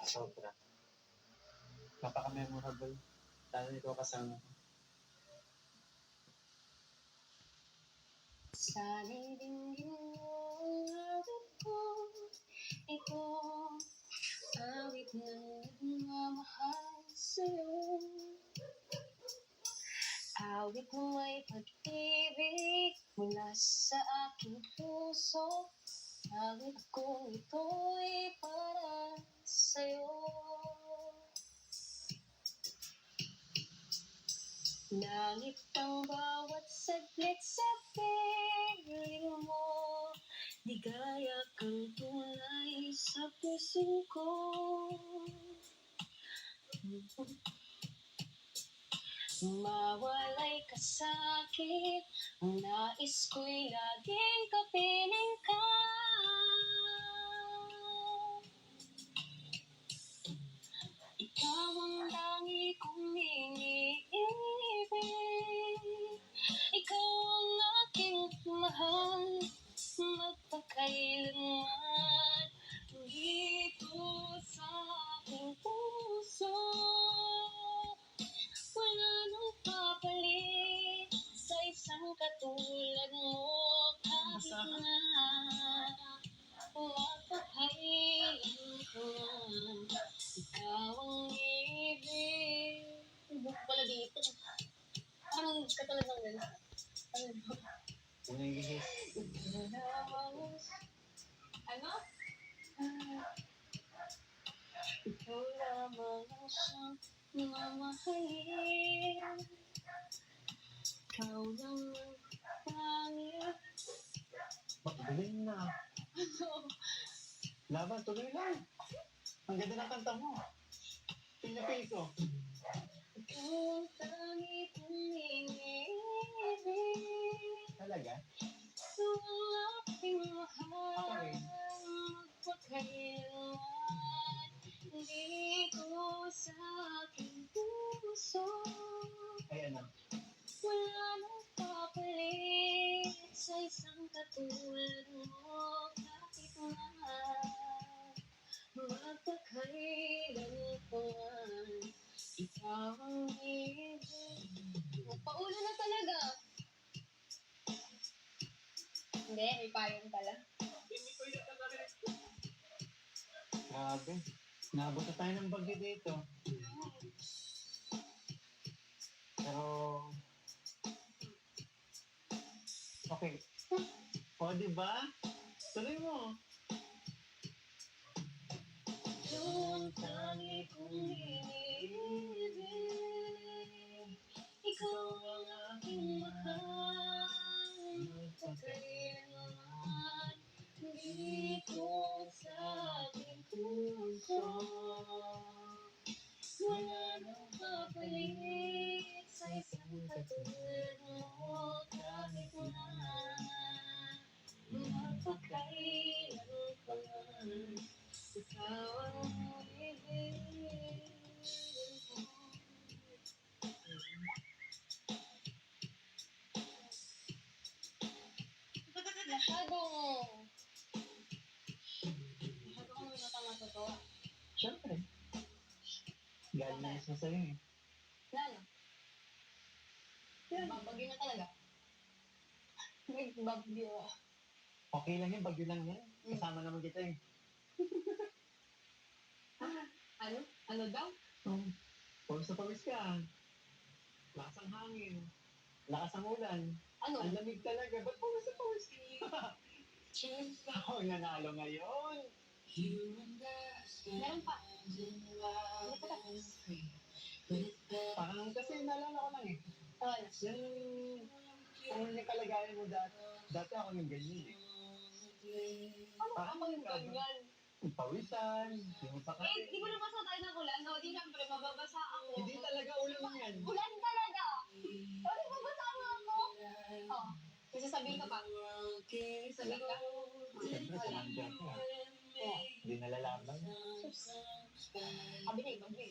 Sobra. Napaka-memorable. Lalo ikaw kasama ko. Sana'y dinggin mo ang awit ko. Ito, awit ng nagmamahal sa'yo. Awit mo may pag-ibig mula sa aking puso. Awit kong ito'y para sa'yo. Langit ang bawat saglit sa piling mo. Ligaya kang tunay sa puso ko. Mawalay ka sa'kin, ang nais ko'y laging kapiling ka. Ikaw ang langit kong iniibig. Ikaw ang aking mahal, magpakailanman. Dito sa aking puso, wala nang papalit sa isang katulad mo. Kahit na mapakailanman, ikaw ang ibig. Buko pala dito. Parang katulad ng ganun. Ano yung hihis? Ano? Ikaw lamang ang siyang mamahalin. Ikaw lang ang pangit. Galing na. Laban, tuloy lang. Ang ganda ng kanta mo. Pinapil ko. Ikaw ang tanging iniibig. Talaga? Ikaw ang aking mahal. Ako rin. Magpakailanman. Dito sa aking puso, Ay ano? wala nang papalit sa isang katulad mo. Kahit na magpakailanman, ikaw ang ibig. Paulo na talaga. Hindi, may payong pala. Grabe. Naabot na tayo ng bagyo dito. Pero... Okay. O, diba? Tuloy mo. Yung tangi kong iniibig, ikaw ang aking mahal. Magpakailanman, dito sa aking puso, wala nang papalit sa isang katulad mo. Kahit na magpakailanman, ikaw ang ibig. Masyado kang minutang natutuwa. Siyempre. Galing na mismo sa'yo eh. Lalo. Babagyo na talaga. Nagbabagyo. Okay lang yan, bagyo lang yan. Kasama naman kita eh. Ano? Ano daw? Pawis na pawis ka. Lakas ang hangin. Lakas ang ulan. Ano? Ang lamig talaga. Ba't pawis na pawis ka? Ako ang nanalo ngayon. Meron pa. Parang kasi naalala ko lang eh. Ano? Yung yung kalagayan mo dati. Dati ako yung ganyan eh. Ano ako yung ganyan? Pawisan, hindi mo pa Eh, di mo nabasa tayo ng ulan. No, di syempre, mababasa ako. Hindi talaga ulan yan. Ulan talaga! Ano, mababasa mo ako? Oh, may sasabihin ka pa. Sabihin ka? Siyempre, sumandyan ko ah. Oh, Hindi nalalaban. sabi na ibang yun.